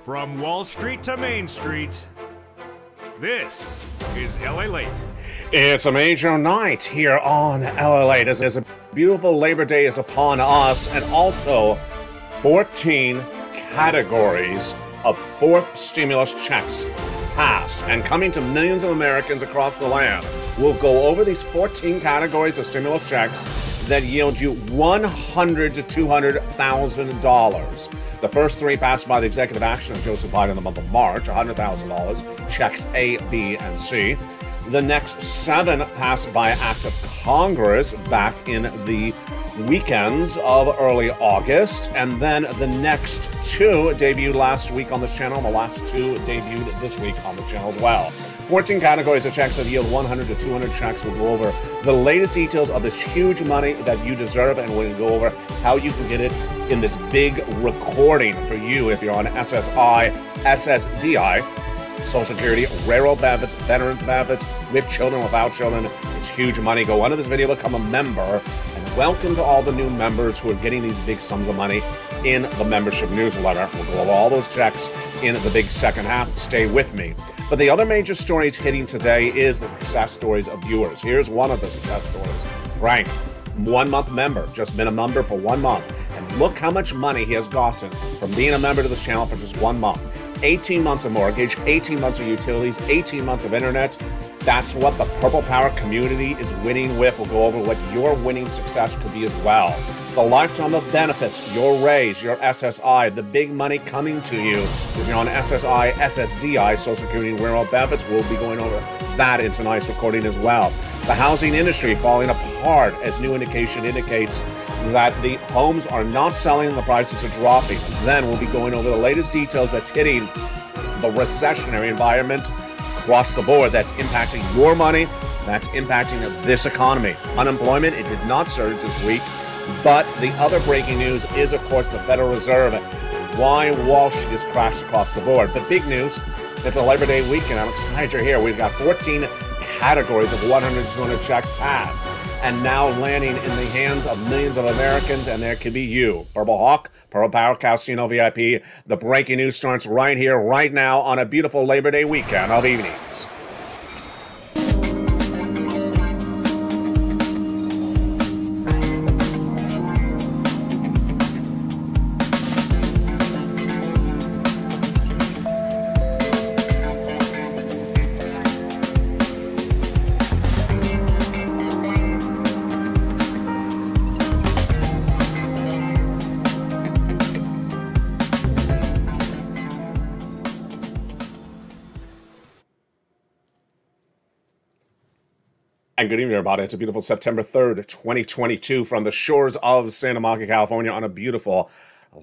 From Wall Street to Main Street, this is LALATE. It's a major night here on LALATE as a beautiful Labor Day is upon us, and also 14 categories of fourth stimulus checks passed and coming to millions of Americans across the land. We'll go over these 14 categories of stimulus checks that yield you $100,000 to $200,000. The first three passed by the executive action of Joseph Biden in the month of March, $100,000, checks A, B, and C. The next seven passed by act of Congress back in the weekends of early August. And then the next two debuted last week on this channel, and the last two debuted this week on the channel as well. 14 categories of checks that yield 100 to 200 checks. We'll go over the latest details of this huge money that you deserve, and we'll go over how you can get it in this big recording for you if you're on SSI, SSDI, Social Security, railroad benefits, veterans benefits, with children, without children. It's huge money. Go under this video, become a member, and welcome to all the new members who are getting these big sums of money in the membership newsletter. We'll go over all those checks in the big second half. Stay with me. But the other major stories hitting today is the success stories of viewers. Here's one of the success stories. Frank, 1 month member, just been a member for 1 month. And look how much money he has gotten from being a member to this channel for just 1 month. 18 months of mortgage, 18 months of utilities, 18 months of internet. That's what the Purple Power community is winning with. We'll go over what your winning success could be as well. The lifetime of benefits, your raise, your SSI, the big money coming to you. If you're on SSI, SSDI, Social Security and Railroad benefits, we'll be going over that in tonight's recording as well. The housing industry falling apart, as new indication indicates that the homes are not selling and the prices are dropping. Then we'll be going over the latest details that's hitting the recessionary environment across the board that's impacting your money, that's impacting this economy. Unemployment, it did not surge this week. But the other breaking news is, of course, the Federal Reserve, why Wall Street has crashed across the board. But big news, it's a Labor Day weekend. I'm excited you're here. We've got 14 categories of 100 to 200 checks passed, and now landing in the hands of millions of Americans, and there could be you. Purple Hawk, Purple Power Casino VIP. The breaking news starts right here, right now, on a beautiful Labor Day weekend of evenings. And good evening, everybody. It's a beautiful September 3rd, 2022 from the shores of Santa Monica, California on a beautiful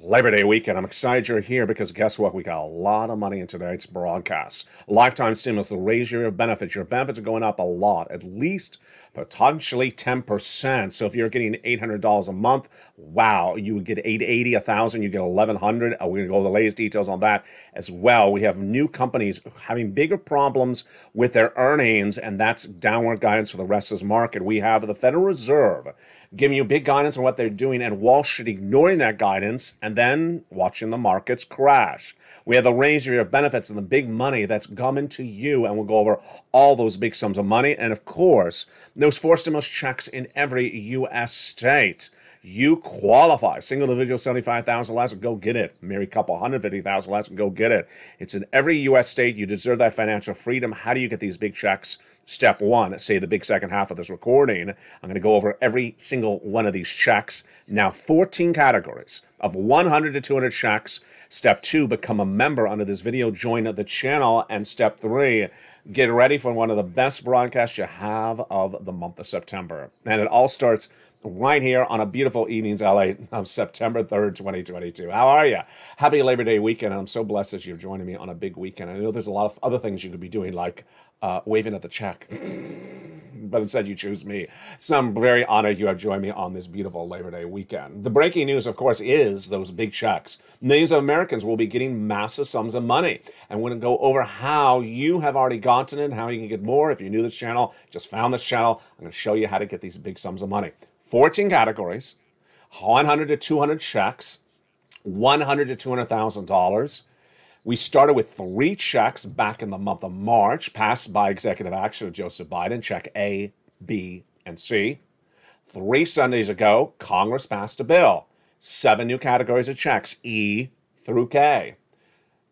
Labor Day weekend. I'm excited you're here because guess what? We got a lot of money in tonight's broadcast. Lifetime stimulus will raise your benefits. Your benefits are going up a lot, at least potentially 10%. So if you're getting $800 a month, wow, you would get $880, $1,000, you get $1,100. We're going to go over the latest details on that as well. We have new companies having bigger problems with their earnings, and that's downward guidance for the rest of this market. We have the Federal Reserve giving you big guidance on what they're doing, and Wall Street ignoring that guidance and then watching the markets crash. We have the raise of your benefits and the big money that's coming to you, and we'll go over all those big sums of money. And of course, those 4 stimulus checks in every U.S. state. You qualify. Single individual, $75,000 less, go get it. Married couple, $150,000 less, go get it. It's in every U.S. state. You deserve that financial freedom. How do you get these big checks? Step one, say the big second half of this recording. I'm going to go over every single one of these checks. Now, 14 categories of 100 to 200 checks. Step two, become a member under this video. Join the channel. And step three, get ready for one of the best broadcasts you have of the month of September. And it all starts right here on a beautiful evening's LA of September 3rd, 2022. How are you? Happy Labor Day weekend. I'm so blessed that you're joining me on a big weekend. I know there's a lot of other things you could be doing, like waving at the check. But instead you choose me. So I'm very honored you have joined me on this beautiful Labor Day weekend. The breaking news, of course, is those big checks. Millions of Americans will be getting massive sums of money. And we're going to go over how you have already gotten it and how you can get more. If you're new to this channel, just found this channel, I'm going to show you how to get these big sums of money. 14 categories, 100 to 200 checks, $100 to $200,000. We started with 3 checks back in the month of March, passed by executive action of Joseph Biden, check A, B, and C. 3 Sundays ago, Congress passed a bill. 7 new categories of checks, E through K.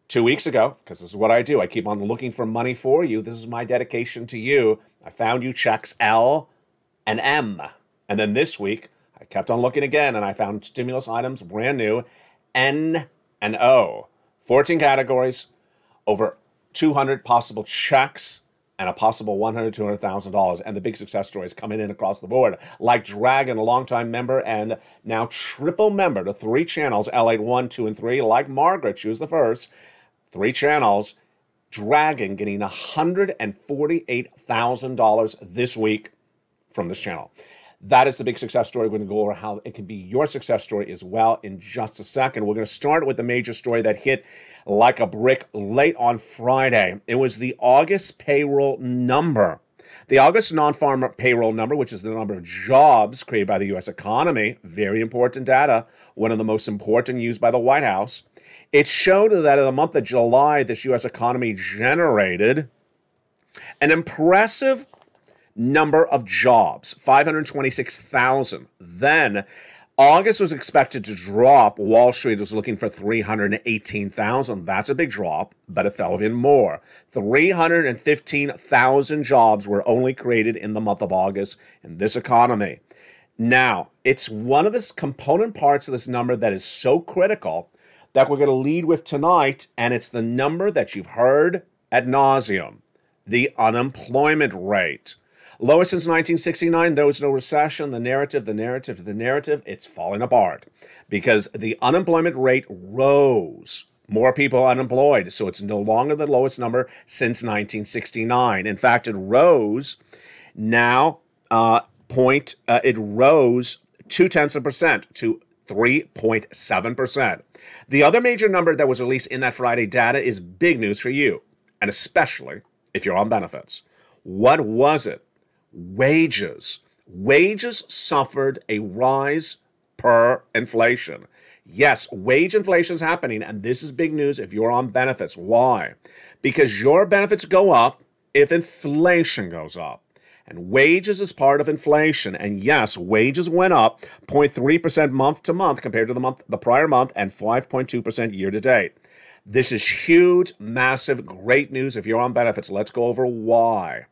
2 weeks ago, because this is what I do, I keep on looking for money for you. This is my dedication to you. I found you checks L and M. And then this week, I kept on looking again, and I found stimulus items, brand new, N and O. 14 categories, over 200 possible checks, and a possible $100,000 to $200,000. And the big success stories coming in across the board, like Dragon, a longtime member and now triple member to 3 channels, LALATE 1, 2, and 3, like Margaret, she was the first. 3 channels, Dragon getting $148,000 this week from this channel. That is the big success story. We're going to go over how it can be your success story as well in just a second. We're going to start with the major story that hit like a brick late on Friday. It was the August payroll number. The August non-farm payroll number, which is the number of jobs created by the U.S. economy, very important data, one of the most important used by the White House. It showed that in the month of July, this U.S. economy generated an impressive number of jobs, 526,000. Then August was expected to drop. Wall Street was looking for 318,000. That's a big drop, but it fell even more. 315,000 jobs were only created in the month of August in this economy. Now, it's one of the component parts of this number that is so critical that we're going to lead with tonight, and it's the number that you've heard ad nauseum, the unemployment rate. Lowest since 1969, there was no recession. The narrative, it's falling apart because the unemployment rate rose. More people unemployed, so it's no longer the lowest number since 1969. In fact, it rose now, it rose 0.2% to 3.7%. The other major number that was released in that Friday data is big news for you, and especially if you're on benefits. What was it? Wages. Wages suffered a rise per inflation. Yes, wage inflation is happening, and this is big news if you're on benefits. Why? Because your benefits go up if inflation goes up. And wages is part of inflation. And yes, wages went up 0.3% month to month compared to the prior month, and 5.2% year to date. This is huge, massive, great news if you're on benefits. Let's go over why.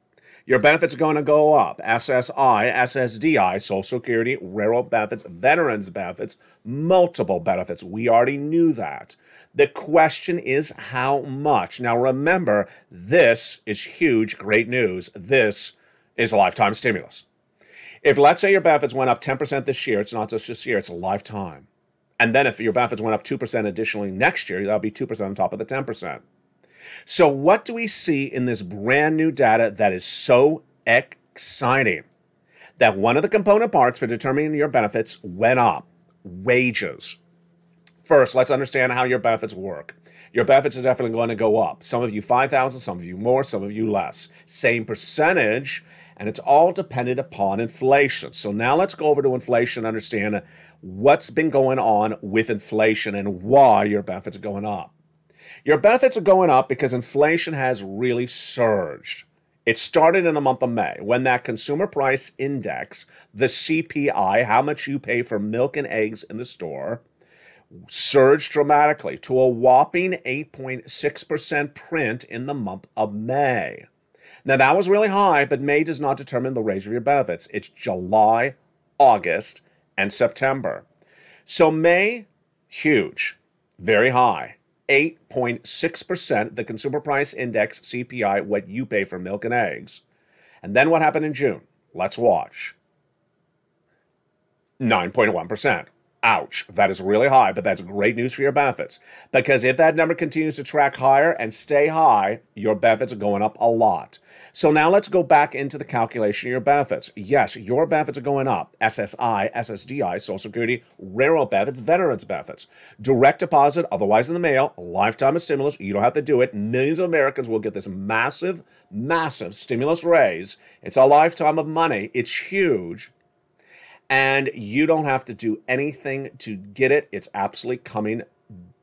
Your benefits are going to go up. SSI, SSDI, Social Security, railroad benefits, veterans benefits, multiple benefits. We already knew that. The question is how much. Now remember, this is huge, great news. This is a lifetime stimulus. If let's say your benefits went up 10% this year, it's not just this year, it's a lifetime. And then if your benefits went up 2% additionally next year, that'll be 2% on top of the 10%. So what do we see in this brand new data that is so exciting? That one of the component parts for determining your benefits went up. Wages. First, let's understand how your benefits work. Your benefits are definitely going to go up. Some of you 5,000, some of you more, some of you less. Same percentage, and it's all dependent upon inflation. So now let's go over to inflation and understand what's been going on with inflation and why your benefits are going up. Your benefits are going up because inflation has really surged. It started in the month of May when that consumer price index, the CPI, how much you pay for milk and eggs in the store, surged dramatically to a whopping 8.6% print in the month of May. Now, that was really high, but May does not determine the raise of your benefits. It's July, August, and September. So May, huge, very high. 8.6%, the consumer price index, CPI, what you pay for milk and eggs. And then what happened in June? Let's watch. 9.1%. Ouch, that is really high, but that's great news for your benefits. Because if that number continues to track higher and stay high, your benefits are going up a lot. So now let's go back into the calculation of your benefits. Yes, your benefits are going up. SSI, SSDI, Social Security, railroad benefits, veterans benefits. Direct deposit, otherwise in the mail, lifetime of stimulus. You don't have to do it. Millions of Americans will get this massive, massive stimulus raise. It's a lifetime of money. It's huge. And you don't have to do anything to get it. It's absolutely coming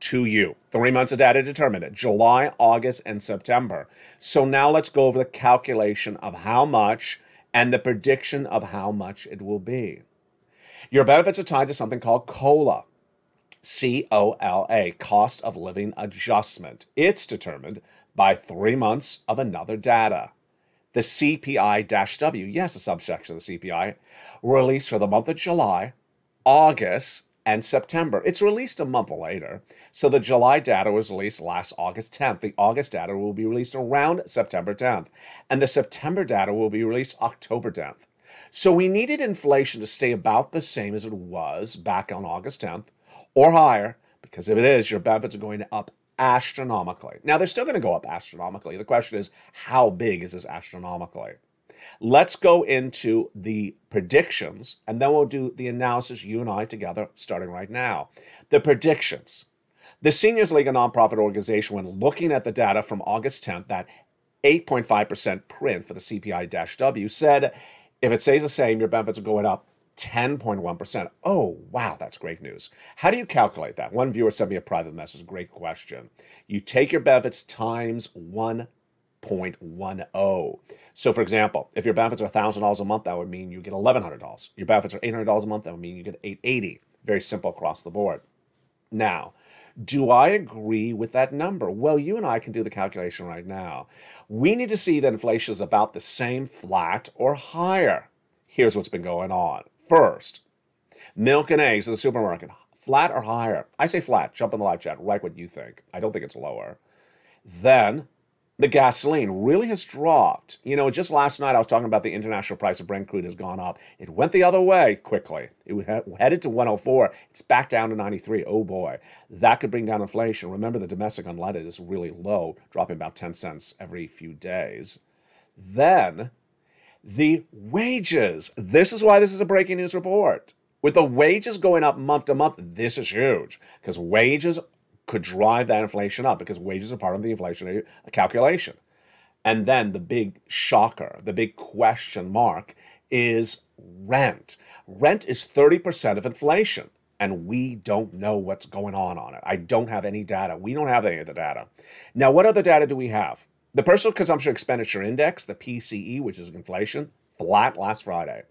to you. 3 months of data determined it, July, August, and September. So now let's go over the calculation of how much and the prediction of how much it will be. Your benefits are tied to something called COLA. COLA, cost of living adjustment. It's determined by 3 months of another data. The CPI-W, yes, a subsection of the CPI, released for the month of July, August, and September. It's released a month later. So the July data was released last August 10th. The August data will be released around September 10th. And the September data will be released October 10th. So we needed inflation to stay about the same as it was back on August 10th or higher, because if it is, your benefits are going up astronomically. Now, they're still going to go up astronomically. The question is, how big is this astronomically? Let's go into the predictions, and then we'll do the analysis, you and I together, starting right now. The predictions. The Seniors League, a nonprofit organization, when looking at the data from August 10th, that 8.5% print for the CPI-W, said if it stays the same, your benefits are going up 10.1%. Oh, wow, that's great news. How do you calculate that? One viewer sent me a private message. Great question. You take your benefits times 1.10. So, for example, if your benefits are $1,000 a month, that would mean you get $1,100. Your benefits are $800 a month, that would mean you get $880. Very simple across the board. Now, do I agree with that number? Well, you and I can do the calculation right now. We need to see that inflation is about the same, flat, or higher. Here's what's been going on. First, milk and eggs at the supermarket, flat or higher? I say flat. Jump in the live chat. Write what you think. I don't think it's lower. Then, the gasoline really has dropped. You know, just last night I was talking about the international price of Brent crude has gone up. It went the other way quickly. It headed to 104. It's back down to 93. Oh boy, that could bring down inflation. Remember, the domestic unleaded is really low, dropping about 10 cents every few days. Then, the wages. This is why this is a breaking news report. With the wages going up month to month, this is huge, because wages could drive that inflation up, because wages are part of the inflationary calculation. And then the big shocker, the big question mark is rent. Rent is 30% of inflation, and we don't know what's going on it. I don't have any data. We don't have any of the data. Now, what other data do we have? The Personal Consumption Expenditure Index, the PCE, which is inflation, flat last Friday.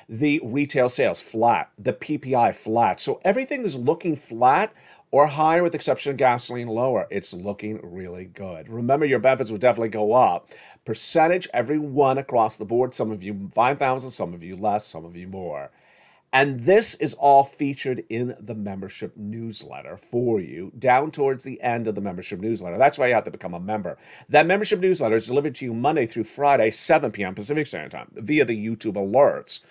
The retail sales, flat. The PPI, flat. So everything is looking flat or higher, with the exception of gasoline, lower. It's looking really good. Remember, your benefits would definitely go up. Percentage, every one across the board. Some of you 5,000, some of you less, some of you more. And this is all featured in the membership newsletter for you, down towards the end of the membership newsletter. That's why you have to become a member. That membership newsletter is delivered to you Monday through Friday, 7 p.m. Pacific Standard Time, via the YouTube alerts.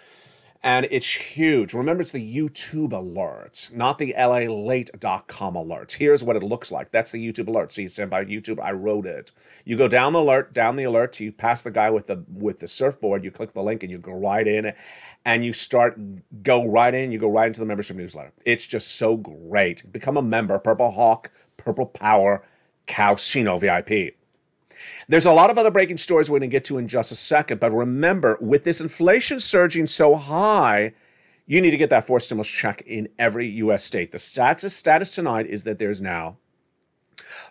And it's huge. Remember, it's the YouTube alerts, not the LALATE.com alerts. Here's what it looks like. That's the YouTube alert. See, it's sent by YouTube. I wrote it. You go down the alert, you pass the guy with the surfboard, you click the link, and you go right in, and you go right into the membership newsletter. It's just so great. Become a member. Purple Hawk, Purple Power, Calcino VIP. There's a lot of other breaking stories we're going to get to in just a second, but remember, with this inflation surging so high, you need to get that fourth stimulus check in every U.S. state. The status tonight is that there's now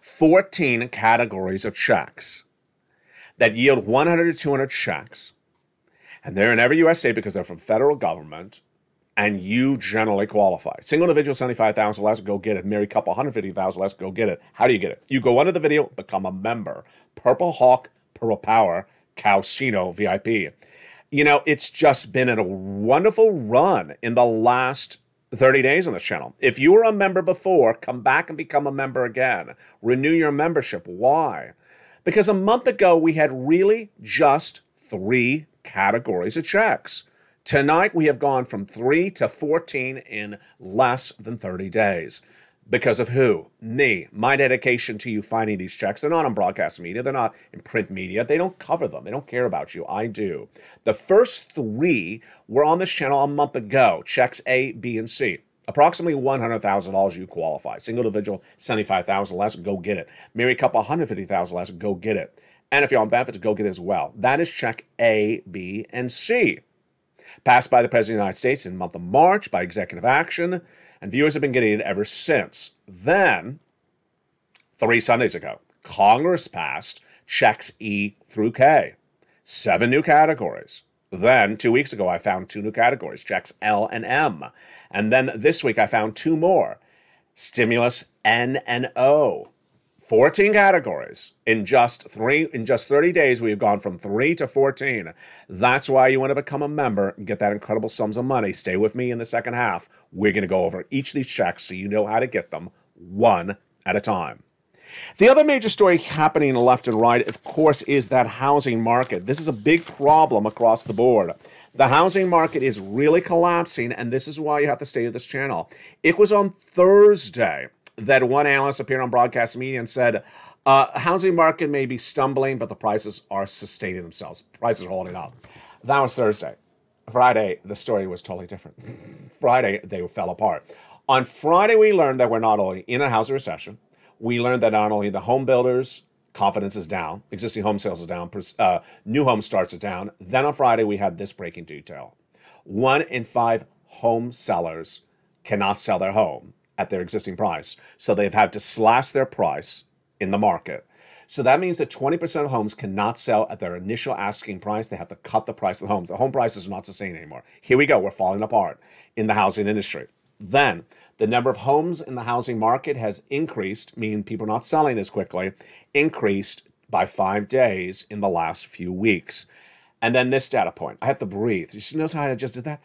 14 categories of checks that yield 100 to 200 checks, and they're in every U.S. state because they're from federal government, and you generally qualify. Single individual, $75,000 less, go get it. Married couple, $150,000 less, go get it. How do you get it? You go under the video, become a member. Purple Hawk, Purple Power, Calcino VIP. You know, it's just been a wonderful run in the last 30 days on this channel. If you were a member before, come back and become a member again. Renew your membership. Why? Because a month ago, we had really just 3 categories of checks. Tonight, we have gone from 3 to 14 in less than 30 days. Because of who? Me. My dedication to you finding these checks. They're not on broadcast media. They're not in print media. They don't cover them. They don't care about you. I do. The first 3 were on this channel a month ago. Checks A, B, and C. Approximately $100,000 you qualify. Single individual, $75,000 less, go get it. Married couple, $150,000 less, go get it. And if you're on benefits, go get it as well. That is check A, B, and C. Passed by the President of the United States in the month of March by executive action, and viewers have been getting it ever since. Then, 3 Sundays ago, Congress passed checks E through K. 7 new categories. Then 2 weeks ago, I found 2 new categories, checks L and M. And then this week, I found 2 more, stimulus N and O. 14 categories. In just 30 days, we've gone from 3 to 14. That's why you want to become a member and get that incredible sums of money. Stay with me in the second half. We're going to go over each of these checks so you know how to get them one at a time. The other major story happening left and right, of course, is that housing market. This is a big problem across the board. The housing market is really collapsing, and this is why you have to stay with this channel. It was on Thursday that one analyst appeared on broadcast media and said, housing market may be stumbling, but the prices are sustaining themselves. Prices are holding up. That was Thursday. Friday, the story was totally different. Friday, they fell apart. On Friday, we learned that we're not only in a housing recession, we learned that not only the home builders' confidence is down, existing home sales are down, new home starts are down. Then on Friday, we had this breaking detail. 1 in 5 home sellers cannot sell their home at their existing price. So they've had to slash their price in the market. So that means that 20% of homes cannot sell at their initial asking price. They have to cut the price of the homes. The home prices are not sustained anymore. Here we go. We're falling apart in the housing industry. Then the number of homes in the housing market has increased, meaning people are not selling as quickly, increased by 5 days in the last few weeks. And then this data point. I have to breathe. You notice how I just did that?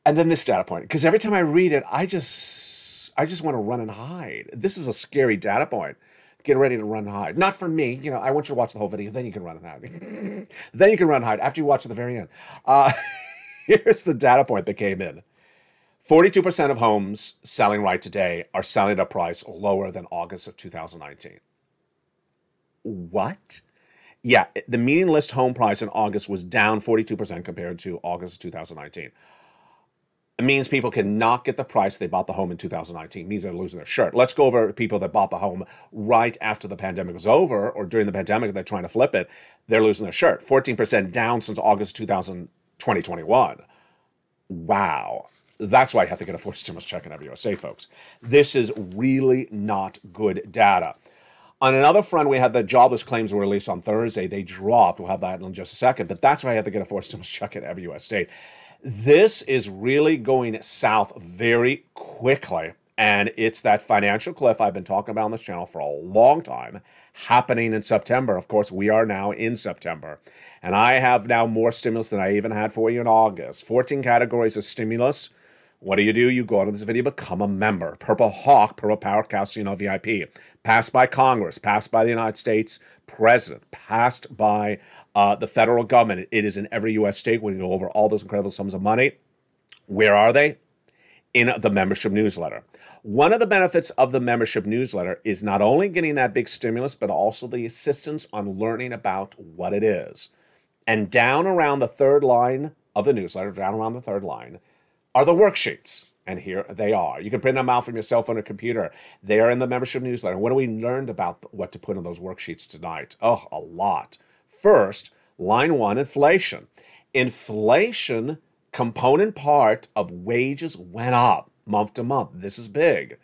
And then this data point. Because every time I read it, I just want to run and hide. This is a scary data point. Get ready to run and hide. Not for me. You know, I want you to watch the whole video. Then you can run and hide. Then you can run and hide after you watch to the very end. Here's the data point that came in. 42% of homes selling right today are selling at a price lower than August of 2019. What? Yeah, the median list home price in August was down 42% compared to August of 2019. It means people cannot get the price they bought the home in 2019. It means they're losing their shirt. Let's go over people that bought the home right after the pandemic was over, or during the pandemic they're trying to flip it. They're losing their shirt. 14% down since August 2021. Wow. That's why I have to get a forced stimulus check in every USA, folks. This is really not good data. On another front, we had the jobless claims were released on Thursday. They dropped. We'll have that in just a second. But that's why I have to get a forced stimulus check in every US state. This is really going south very quickly. And it's that financial cliff I've been talking about on this channel for a long time, happening in September. Of course, we are now in September. And I have now more stimulus than I even had for you in August. 14 categories of stimulus. What do? You go on to this video, become a member. Purple Hawk, Purple Power Casino VIP. Passed by Congress, passed by the United States President, passed by the federal government. It is in every U.S. state. We go over all those incredible sums of money. Where are they? In the membership newsletter. One of the benefits of the membership newsletter is not only getting that big stimulus, but also the assistance on learning about what it is. And down around the third line of the newsletter, down around the third line, are the worksheets. And here they are. You can print them out from your cell phone or computer. They are in the membership newsletter. What do we learned about what to put in those worksheets tonight? Oh, a lot. First, line 1, inflation. Inflation, component part of wages went up month to month. This is big.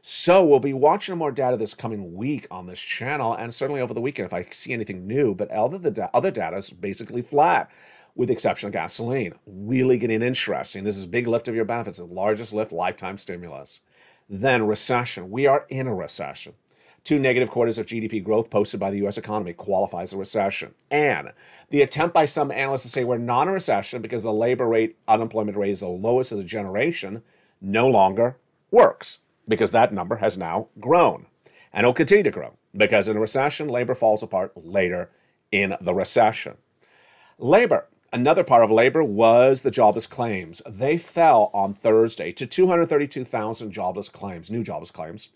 So we'll be watching more data this coming week on this channel, and certainly over the weekend if I see anything new. But other data is basically flat, with the exception of gasoline. Really getting interesting. This is a big lift of your benefits, the largest lift, lifetime stimulus. Then recession. We are in a recession. 2 negative quarters of GDP growth posted by the U.S. economy qualifies a recession. And the attempt by some analysts to say we're not in a recession because the labor rate, unemployment rate is the lowest of the generation no longer works, because that number has now grown. And it'll continue to grow, because in a recession, labor falls apart later in the recession. Labor. Another part of labor was the jobless claims. They fell on Thursday to 232,000 jobless claims, new jobless claims.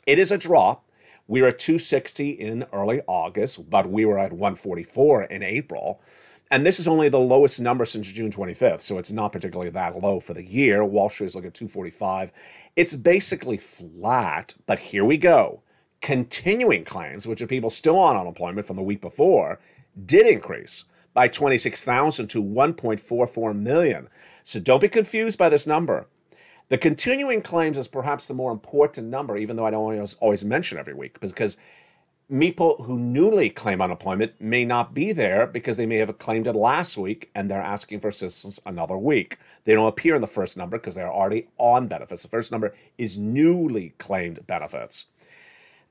It is a drop. We were at 260 in early August, but we were at 144 in April. And this is only the lowest number since June 25th, so it's not particularly that low for the year. Wall Street is looking at 245. It's basically flat, but here we go. Continuing claims, which are people still on unemployment from the week before, did increase by 26,000 to 1.44 million. So don't be confused by this number. The continuing claims is perhaps the more important number, even though I don't always mention every week, because people who newly claim unemployment may not be there because they may have claimed it last week and they're asking for assistance another week. They don't appear in the first number because they're already on benefits. The first number is newly claimed benefits.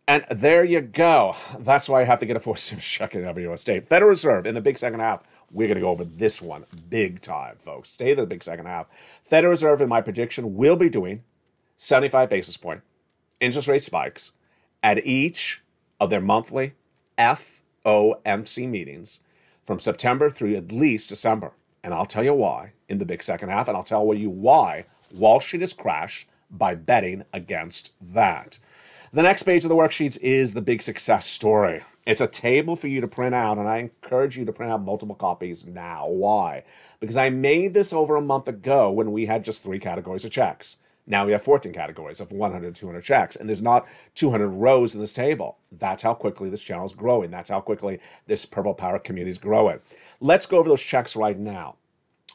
And there you go. That's why I have to get a forced check in every U.S. state. Federal Reserve in the big second half. We're going to go over this one big time, folks. Stay to the big second half. Federal Reserve, in my prediction, will be doing 75 basis point interest rate spikes at each of their monthly FOMC meetings from September through at least December. And I'll tell you why in the big second half, and I'll tell you why Wall Street has crashed by betting against that. The next page of the worksheets is the big success story. It's a table for you to print out, and I encourage you to print out multiple copies now. Why? Because I made this over a month ago when we had just 3 categories of checks. Now we have 14 categories of 100 to 200 checks, and there's not 200 rows in this table. That's how quickly this channel is growing. That's how quickly this Purple Power community is growing. Let's go over those checks right now.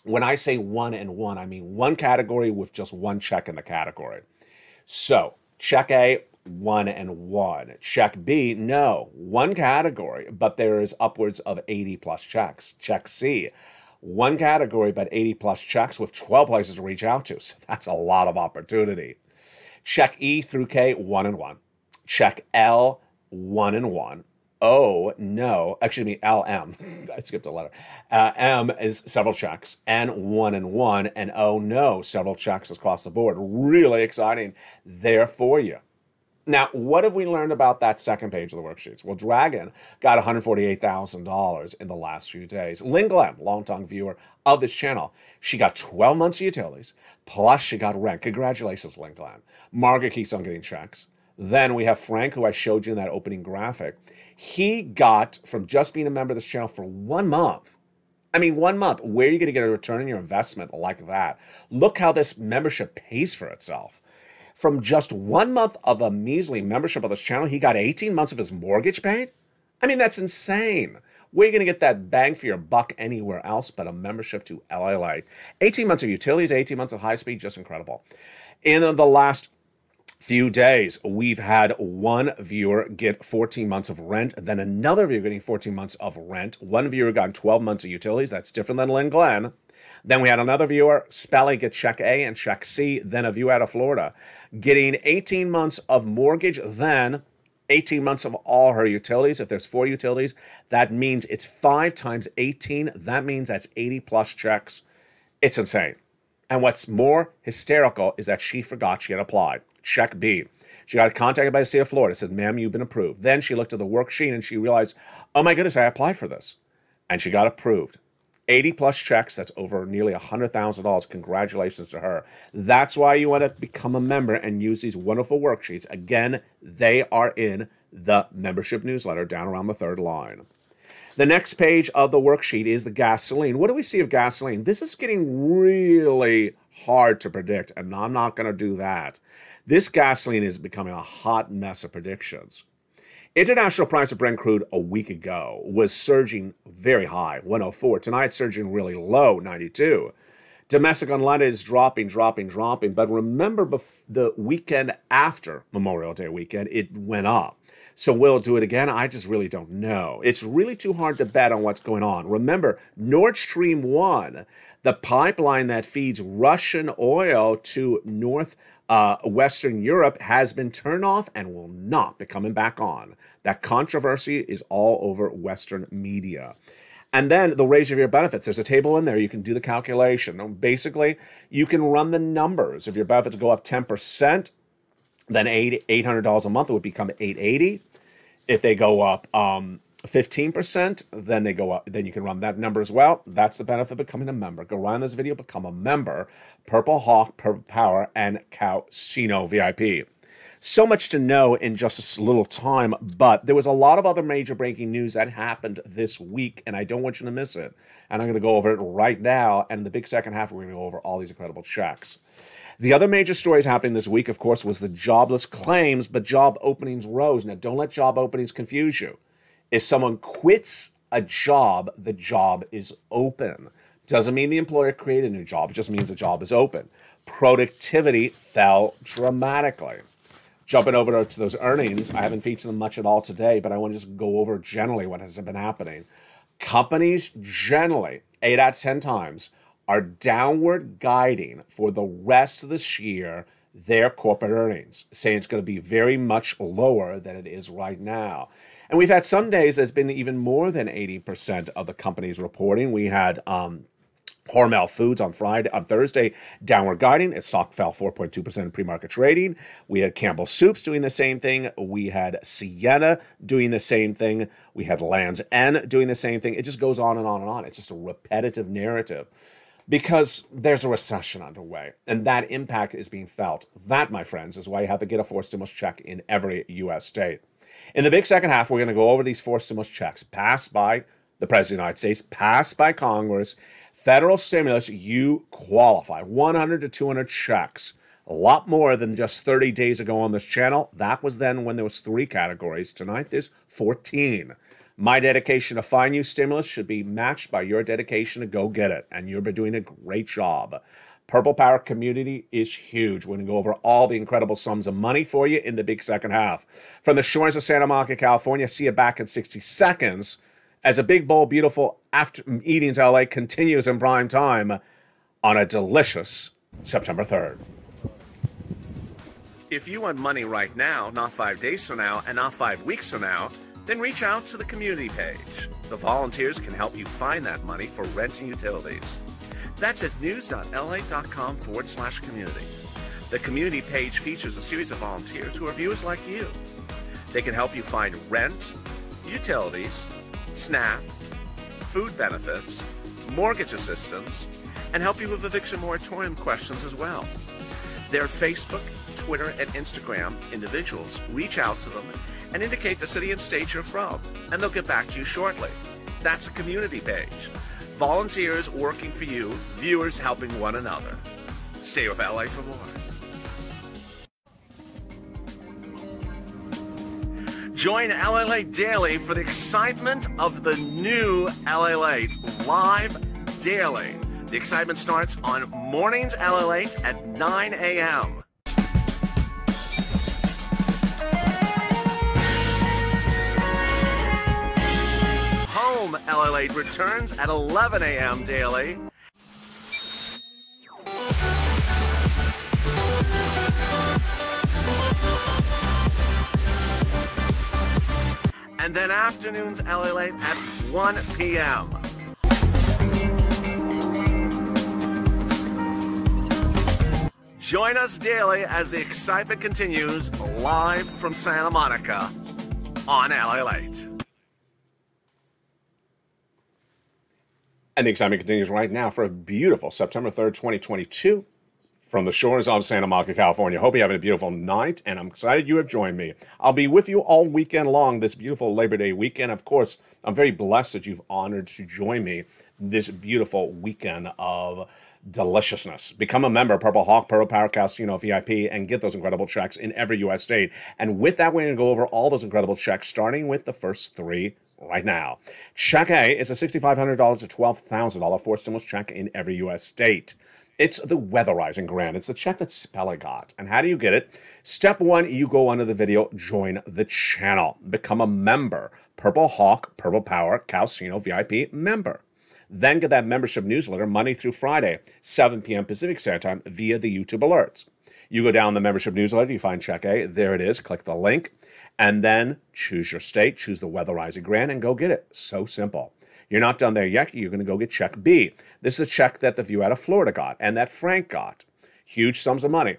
When I say 1 and 1, I mean one category with just one check in the category. So, check A, 1 and 1. Check B, no, one category, but there is upwards of 80 plus checks. Check C, one category, but 80 plus checks with 12 places to reach out to. So that's a lot of opportunity. Check E through K, 1 and 1. Check L, 1 and 1. O, no, excuse me, L, M. I skipped a letter. M is several checks, N, 1 and 1, and O, no, several checks across the board. Really exciting there for you. Now, what have we learned about that second page of the worksheets? Well, Dragon got $148,000 in the last few days. Lynn Glenn, longtime viewer of this channel, she got 12 months of utilities, plus she got rent. Congratulations, Lynn Glenn. Margaret keeps on getting checks. Then we have Frank, who I showed you in that opening graphic. He got, from just being a member of this channel for 1 month, I mean, 1 month, where are you going to get a return on your investment like that? Look how this membership pays for itself. From just 1 month of a measly membership of this channel, he got 18 months of his mortgage paid? I mean, that's insane. Where are you going to get that bang for your buck anywhere else but a membership to LALATE? 18 months of utilities, 18 months of high speed, just incredible. In the last few days, we've had one viewer get 14 months of rent, then another viewer getting 14 months of rent. One viewer got 12 months of utilities. That's different than Lynn Glenn. Then we had another viewer, Spelly, get check A and check C, then a viewer out of Florida, getting 18 months of mortgage, then 18 months of all her utilities. If there's 4 utilities, that means it's 5 times 18. That means that's 80 plus checks. It's insane. And what's more hysterical is that she forgot she had applied. Check B. She got contacted by the state of Florida, said, ma'am, you've been approved. Then she looked at the worksheet and she realized, oh my goodness, I applied for this. And she got approved. 80 plus checks, that's over nearly $100,000. Congratulations to her. That's why you want to become a member and use these wonderful worksheets. Again, they are in the membership newsletter down around the 3rd line. The next page of the worksheet is the gasoline. What do we see of gasoline? This is getting really hard to predict, and I'm not going to do that. This gasoline is becoming a hot mess of predictions. International price of Brent crude a week ago was surging very high, 104. Tonight, surging really low, 92. Domestic unleaded is dropping. But remember, the weekend after Memorial Day weekend, it went up. So will it do it again? I just really don't know. It's really too hard to bet on what's going on. Remember, Nord Stream 1, the pipeline that feeds Russian oil to Western Europe, has been turned off and will not be coming back on. That controversy is all over Western media. And then the raise of your benefits. There's a table in there. You can do the calculation. Basically, you can run the numbers. If your benefits go up 10%, then $800 a month, it would become $880. If they go up 15%, then they go up. Then you can run that number as well. That's the benefit of becoming a member. Go right on this video, become a member. Purple Hawk, Purple Power, and Casino VIP. So much to know in just a little time, but there was a lot of other major breaking news that happened this week, and I don't want you to miss it. And I'm going to go over it right now, and in the big second half, we're going to go over all these incredible checks. The other major stories happening this week, of course, was the jobless claims, but job openings rose. Now, don't let job openings confuse you. If someone quits a job, the job is open. Doesn't mean the employer created a new job. It just means the job is open. Productivity fell dramatically. Jumping over to those earnings, I haven't featured them much at all today, but I want to just go over generally what has been happening. Companies generally, 8 out of 10 times, are downward guiding for the rest of this year their corporate earnings, saying it's going to be very much lower than it is right now. And we've had some days that's been even more than 80% of the companies reporting. We had Hormel Foods on Thursday, downward guiding. Its stock fell 4.2% in pre-market trading. We had Campbell Soups doing the same thing. We had Sienna doing the same thing. We had Land's End doing the same thing. It just goes on and on and on. It's just a repetitive narrative because there's a recession underway, and that impact is being felt. That, my friends, is why you have to get a forced stimulus check in every U.S. state. In the big second half, we're going to go over these forced stimulus checks passed by the President of the United States, passed by Congress. Federal stimulus, you qualify. 100 to 200 checks. A lot more than just 30 days ago on this channel. That was then when there was 3 categories. Tonight, there's 14. My dedication to find you stimulus should be matched by your dedication to go get it. And you've been doing a great job. Purple Power community is huge. We're going to go over all the incredible sums of money for you in the big second half. From the shores of Santa Monica, California, see you back in 60 seconds. As a big, bold, beautiful after eatings LA continues in prime time on a delicious September 3rd. If you want money right now, not 5 days from now, and not 5 weeks from now, then reach out to the community page. The volunteers can help you find that money for rent and utilities. That's at news.la.com/community. The community page features a series of volunteers who are viewers like you. They can help you find rent, utilities, SNAP, food benefits, mortgage assistance, and help you with eviction moratorium questions as well. Their Facebook, Twitter, and Instagram individuals reach out to them and indicate the city and state you're from, and they'll get back to you shortly. That's a community page. Volunteers working for you, viewers helping one another. Stay with LA for more. Join LALATE daily for the excitement of the new LALATE live daily. The excitement starts on mornings LALATE at 9 a.m. Home LALATE returns at 11 a.m. daily. And then afternoons LALATE at 1 p.m. Join us daily as the excitement continues live from Santa Monica on LALATE. And the excitement continues right now for a beautiful September 3rd, 2022. From the shores of Santa Monica, California. Hope you're having a beautiful night, and I'm excited you have joined me. I'll be with you all weekend long, this beautiful Labor Day weekend. Of course, I'm very blessed that you've honored to join me this beautiful weekend of deliciousness. Become a member, Purple Hawk, Purple Power, Casino VIP, and get those incredible checks in every U.S. state. And with that, we're going to go over all those incredible checks, starting with the first 3 right now. Check A is a $6,500 to $12,000 forced stimulus check in every U.S. state. It's the weatherizing grant. It's the check that Speller got. And how do you get it? Step 1, you go under the video, join the channel. Become a member. Purple Hawk, Purple Power, Casino VIP member. Then get that membership newsletter Monday through Friday, 7 p.m. Pacific Standard Time via the YouTube alerts. You go down the membership newsletter, you find Check A. There it is. Click the link. And then choose your state, choose the weatherizing grant, and go get it. So simple. You're not done there yet. You're going to go get check B. This is a check that the view out of Florida got and that Frank got. Huge sums of money.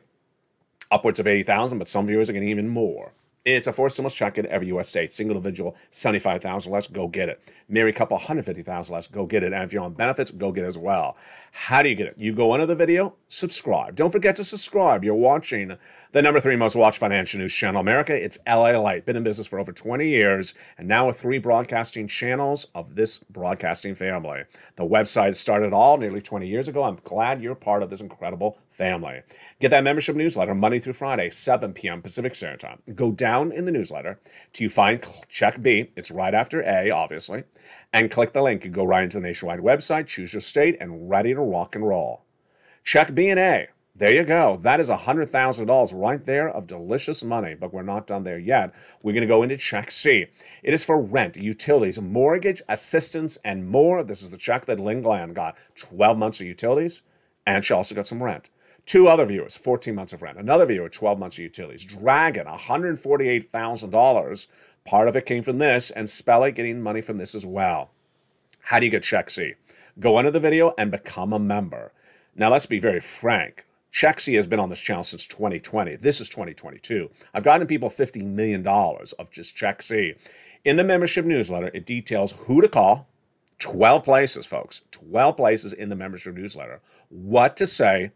Upwards of $80,000, but some viewers are getting even more. It's a forced stimulus check in every U.S. state. Single individual, $75,000 less, go get it. Married couple, $150,000 less, go get it. And if you're on benefits, go get it as well. How do you get it? You go under the video, subscribe. Don't forget to subscribe. You're watching the number 3 most watched financial news channel in America. It's LALATE. Been in business for over 20 years, and now with 3 broadcasting channels of this broadcasting family. The website started all nearly 20 years ago. I'm glad you're part of this incredible family. Get that membership newsletter Monday through Friday, 7 p.m. Pacific Standard Time. Go down in the newsletter till you find check B. It's right after A, obviously. And click the link. You go right into the nationwide website, choose your state, and ready to rock and roll. Check B and A. There you go. That is $100,000 right there of delicious money, but we're not done there yet. We're going to go into check C. It is for rent, utilities, mortgage, assistance, and more. This is the check that Lynn Gland got. 12 months of utilities, and she also got some rent. 2 other viewers, 14 months of rent. Another viewer, 12 months of utilities. Dragon, $148,000. Part of it came from this, and Spelly getting money from this as well. How do you get check C? Go under the video and become a member. Now, let's be very frank. Check C has been on this channel since 2020. This is 2022. I've gotten people $50 million of just Check C. In the membership newsletter, it details who to call. 12 places, folks. 12 places in the membership newsletter. What to say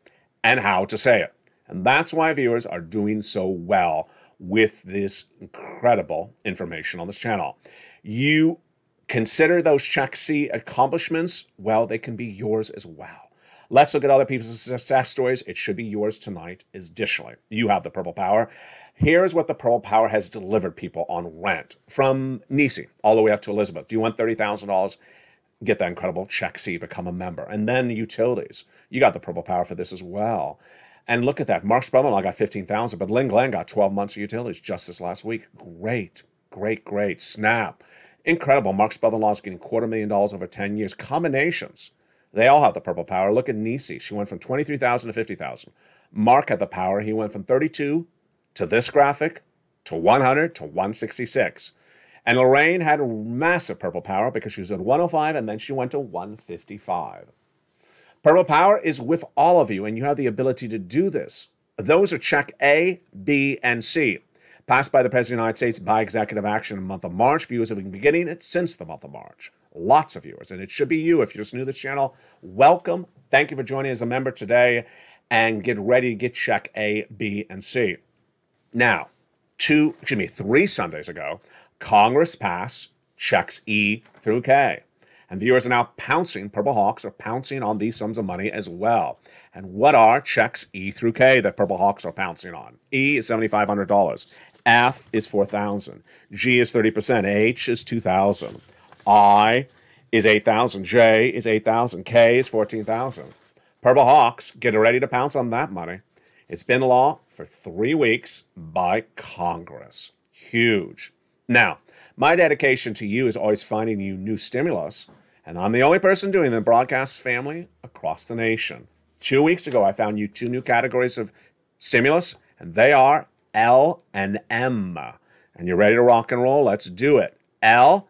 and how to say it. And that's why viewers are doing so well with this incredible information on this channel. You consider those Check C accomplishments, well, they can be yours as well. Let's look at other people's success stories. It should be yours tonight additionally. You have the Purple Power. Here's what the Purple Power has delivered people on rent. From Nisi all the way up to Elizabeth. Do you want $30,000? Get that incredible Check C, become a member. And then utilities. You got the Purple Power for this as well. And look at that. Mark's brother-in-law got $15,000, but Lynn Glenn got 12 months of utilities just this last week. Great, great, great. Snap. Incredible. Mark's brother-in-law is getting $250,000 over 10 years. Combinations. They all have the Purple Power. Look at Nisi. She went from $23,000 to $50,000. Mark had the power. He went from 32 to this graphic to 100 to 166. And Lorraine had a massive Purple Power because she was at 105 and then she went to 155. Purple Power is with all of you, and you have the ability to do this. Those are check A, B, and C. Passed by the President of the United States by executive action in the month of March. Viewers have been getting it since the month of March. Lots of viewers, and it should be you. If you're just new to this channel, welcome. Thank you for joining as a member today, and get ready to get check A, B, and C. Now, 3 Sundays ago, Congress passed checks E through K. And viewers are now pouncing, Purple Hawks are pouncing on these sums of money as well. And what are checks E through K that Purple Hawks are pouncing on? E is $7,500. F is $4,000. G is 30%. H is $2,000. I is $8,000. J is $8,000. K is $14,000. Purple Hawks, get ready to pounce on that money. It's been law for 3 weeks by Congress. Huge. Now, my dedication to you is always finding you new stimulus, and I'm the only person doing the broadcast family across the nation. 2 weeks ago, I found you 2 new categories of stimulus, and they are L and M. And you're ready to rock and roll? Let's do it. L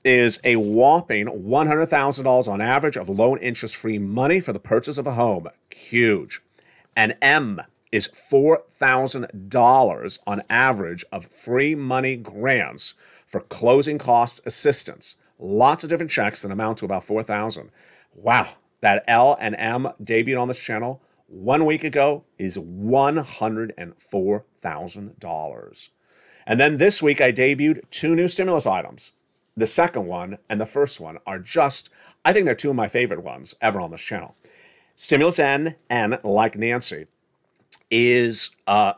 is a whopping $100,000 on average of loan interest-free money for the purchase of a home. Huge. And M is $4,000 on average of free money grants for closing cost assistance. Lots of different checks that amount to about $4,000. Wow, that L and M debuted on this channel 1 week ago is $104,000. And then this week I debuted 2 new stimulus items. The second one and the first one are just, I think they're 2 of my favorite ones ever on this channel. Stimulus N, like Nancy, is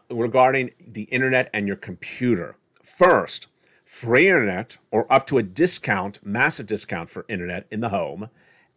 regarding the internet and your computer. First, free internet or up to a discount, massive discount for internet in the home.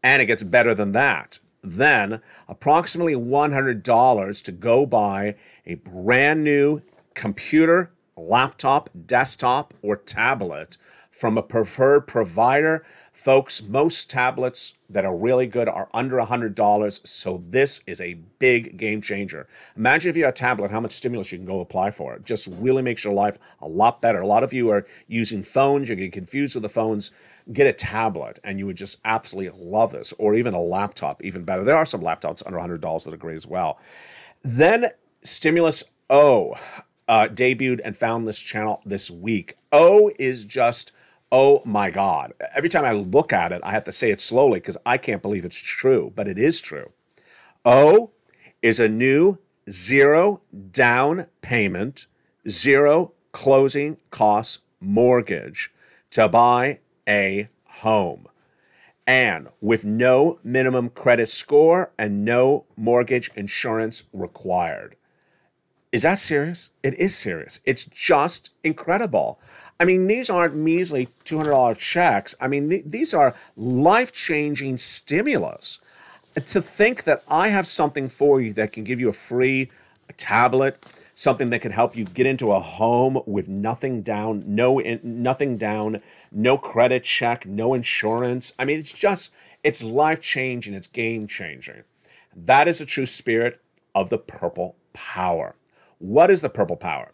And it gets better than that. Then approximately $100 to go buy a brand new computer, laptop, desktop, or tablet from a preferred provider. Folks, most tablets that are really good are under $100, so this is a big game changer. Imagine if you have a tablet, how much stimulus you can go apply for it. Just really makes your life a lot better. A lot of you are using phones, you're getting confused with the phones. Get a tablet, and you would just absolutely love this, or even a laptop, even better. There are some laptops under $100 that are great as well. Then Stimulus O debuted and found this channel this week. O is just, oh my God. Every time I look at it, I have to say it slowly because I can't believe it's true, but it is true. O is a new 0 down payment, 0 closing costs mortgage to buy a home. and with no minimum credit score and no mortgage insurance required. Is that serious? It is serious. It's just incredible. I mean, these aren't measly $200 checks. I mean, these are life-changing stimulus. To think that I have something for you that can give you a free tablet, something that can help you get into a home with nothing down, nothing down, no credit check, no insurance. I mean, it's life-changing, it's game-changing. That is the true spirit of the Purple Power. What is the Purple Power?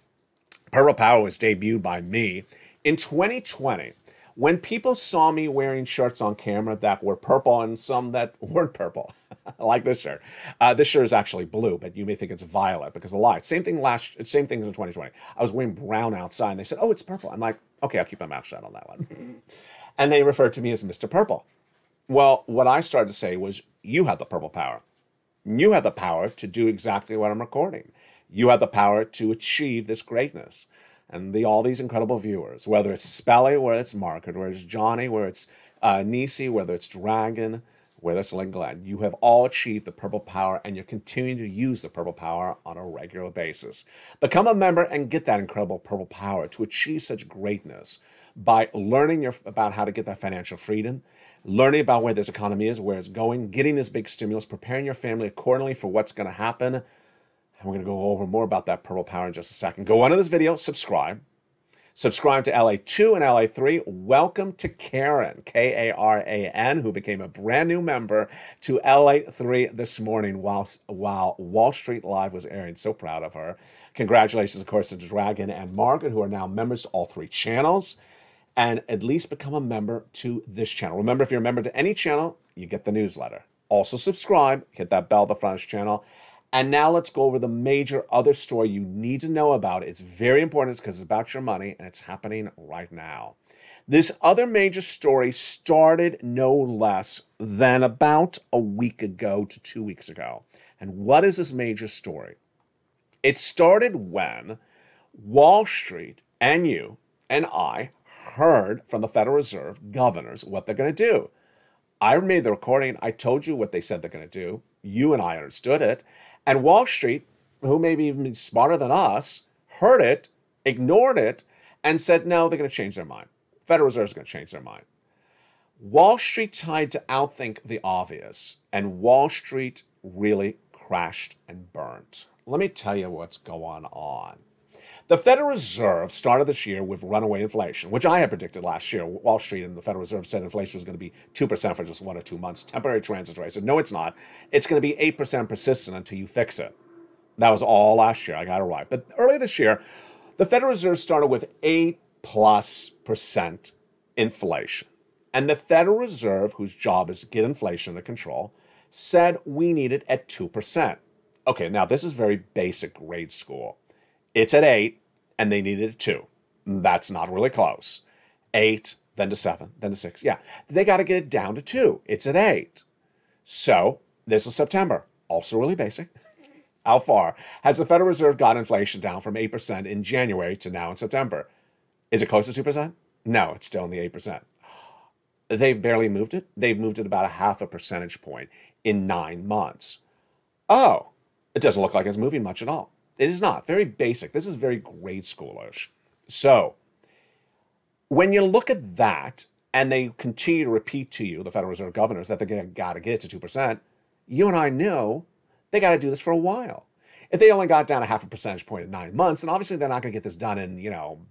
Purple Power was debuted by me in 2020 when people saw me wearing shirts on camera that were purple and some that weren't purple, like this shirt. This shirt is actually blue, but you may think it's violet because of the light. Same thing as in 2020. I was wearing brown outside, and they said, "Oh, it's purple." I'm like, "Okay, I'll keep my mouth shut on that one." And they referred to me as Mr. Purple. Well, what I started to say was, "You have the purple power. You have the power to do exactly what I'm recording. You have the power to achieve this greatness." And all these incredible viewers, whether it's Spelly, whether it's Market, whether it's Johnny, whether it's Nisi, whether it's Dragon, whether it's Lingland, you have all achieved the Purple Power, and you're continuing to use the Purple Power on a regular basis. Become a member and get that incredible Purple Power to achieve such greatness by learning about how to get that financial freedom, learning about where this economy is, where it's going, getting this big stimulus, preparing your family accordingly for what's going to happen. And we're going to go over more about that Purple Power in just a second. Go on to this video, subscribe. Subscribe to LA2 and LA3. Welcome to Karen, K-A-R-A-N, who became a brand new member to LA3 this morning while Wall Street Live was airing. So proud of her. Congratulations, of course, to Dragon and Margaret, who are now members to all three channels. And at least become a member to this channel. Remember, if you're a member to any channel, you get the newsletter. Also subscribe, hit that bell at the front of this channel. And now let's go over the major other story you need to know about. It's very important because it's about your money, and it's happening right now. This other major story started no less than about a week ago to 2 weeks ago. And what is this major story? It started when Wall Street and you and I heard from the Federal Reserve governors what they're going to do. I made the recording. I told you what they said they're going to do. You and I understood it. And Wall Street, who may be even smarter than us, heard it, ignored it, and said, no, they're going to change their mind. Federal Reserve is going to change their mind. Wall Street tried to outthink the obvious, and Wall Street really crashed and burned. Let me tell you what's going on. The Federal Reserve started this year with runaway inflation, which I had predicted last year. Wall Street and the Federal Reserve said inflation was going to be 2% for just 1 or 2 months, temporary transitory. I said, no, it's not. It's going to be 8% persistent until you fix it. That was all last year. I got it right. But earlier this year, the Federal Reserve started with 8+% inflation. And the Federal Reserve, whose job is to get inflation under control, said we need it at 2%. Okay, now this is very basic grade school. It's at 8, and they needed a 2. That's not really close. 8, then to 7, then to 6. Yeah, they got to get it down to 2. It's at 8. So this is September. Also really basic. How far has the Federal Reserve got inflation down from 8% in January to now in September? Is it close to 2%? No, it's still in the 8%. They barely moved it. They've moved it about a 0.5 percentage point in 9 months. Oh, it doesn't look like it's moving much at all. It is not. Very basic. This is very grade schoolish. So when you look at that and they continue to repeat to you, the Federal Reserve governors, that they got to get it to 2%, you and I know they got to do this for a while. If they only got down a 0.5 percentage point in 9 months, then obviously they're not going to get this done in,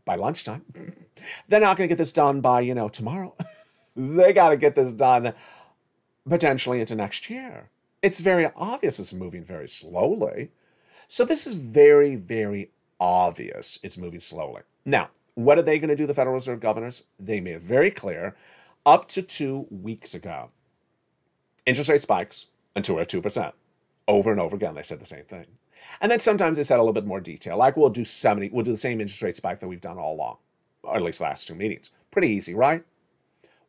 by lunchtime. They're not going to get this done by, tomorrow. They got to get this done potentially into next year. It's very obvious it's moving very slowly. So this is very, very obvious it's moving slowly. Now, what are they going to do, the Federal Reserve governors? They made it very clear up to 2 weeks ago. Interest rate spikes until we're at 2%. Over and over again, they said the same thing. And then sometimes they said a little bit more detail, like we'll do the same interest rate spike that we've done all along, or at least the last 2 meetings. Pretty easy, right?